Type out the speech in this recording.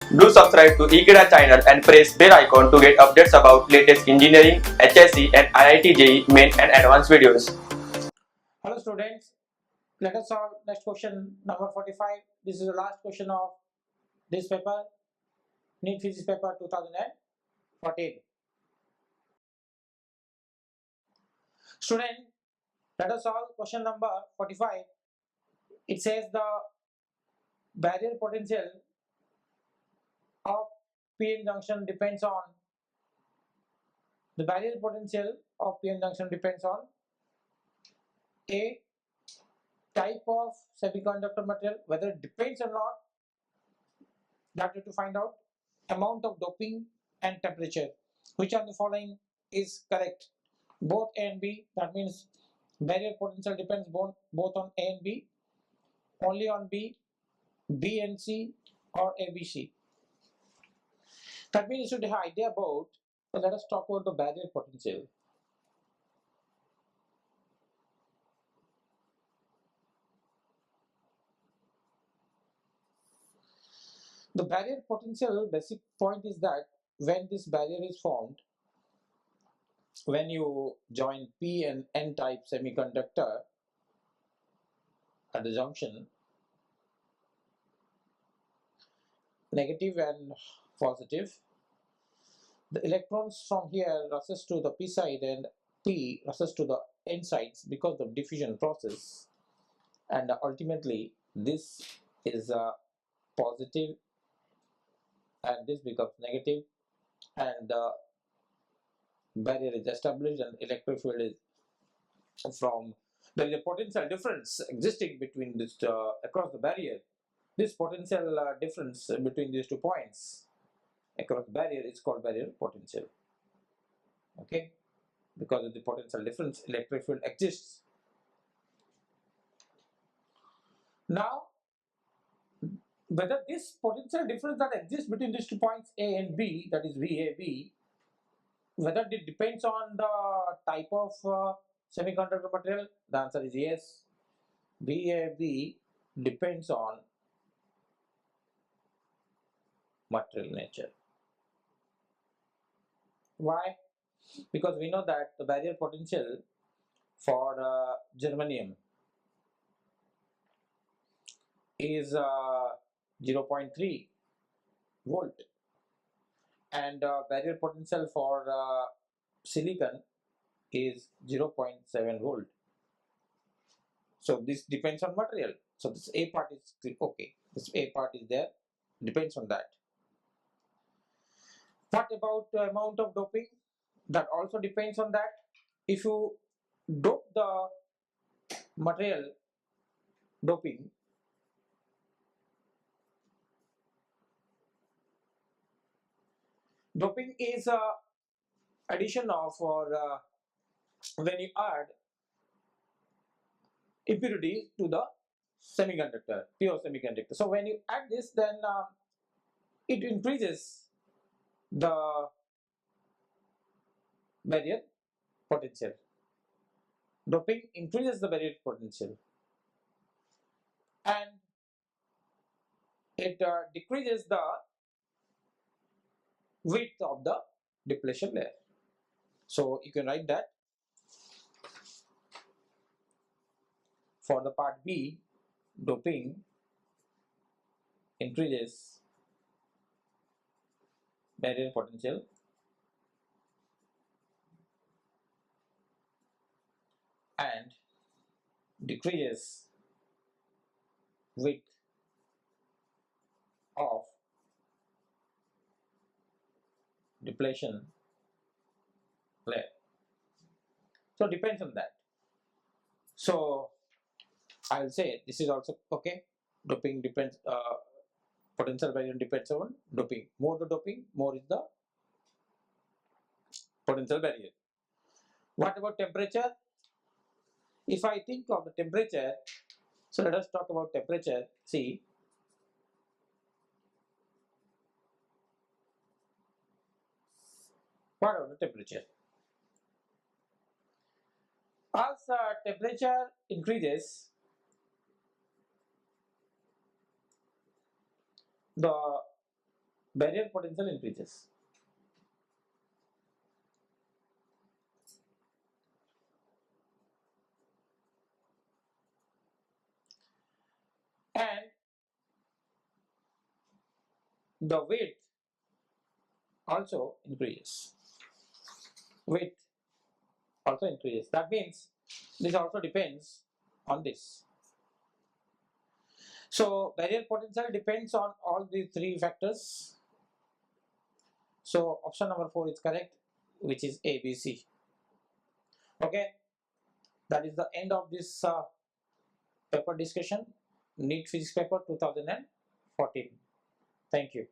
Do subscribe to Ekeeda channel and press bell icon to get updates about latest engineering, HSC and IIT JEE main and advanced videos. Hello students, let us solve next question number 45. This is the last question of this paper, NEET Physics paper 2014. Student, let us solve question number 45. It says the barrier potential of PN junction depends on a type of semiconductor material. Whether it depends or not, that we have to find out. Amount of doping and temperature. Which of the following is correct? Both A and B. That means barrier potential depends both on A and B, only on B, B and C, or ABC. That means you should have idea about. So let us talk about the barrier potential. The barrier potential basic point is that when this barrier is formed, when you join P and N type semiconductor at the junction, negative and positive, the electrons from here rushes to the P side and P rushes to the N sides because of diffusion process, and ultimately this is a positive and this becomes negative, and the barrier is established and electric field is from. There is a potential difference existing between this across the barrier. This potential difference between these 2 points across the barrier is called barrier potential. Okay, because of the potential difference, electric field exists. Now, whether this potential difference that exists between these 2 points A and B, that is VAB, whether it depends on the type of semiconductor material, the answer is yes. VAB depends on material nature. Why? Because we know that the barrier potential for germanium is 0.3 volt, and barrier potential for silicon is 0.7 volt. So this depends on material. So this A part is okay. This A part is there, depends on that. What about the amount of doping? That also depends on that. If you dope the material, doping is a addition of, or when you add impurity to the semiconductor, pure semiconductor. So when you add this, then it increases the barrier potential. Doping increases the barrier potential, and it decreases the width of the depletion layer. So you can write that for the part B, doping increases barrier potential and decreases width of depletion layer. So it depends on that. So I'll say this is also okay. Doping depends, potential barrier depends on doping. More the doping, more is the potential barrier. What about temperature? If I think of the temperature, so let us talk about temperature. See, what about the temperature? As temperature increases, the barrier potential increases. And the weight also increases. Weight also increases. That means this also depends on this. So barrier potential depends on all these three factors. So option number 4 is correct, which is ABC. Okay, that is the end of this paper discussion, NEET physics paper 2014. Thank you.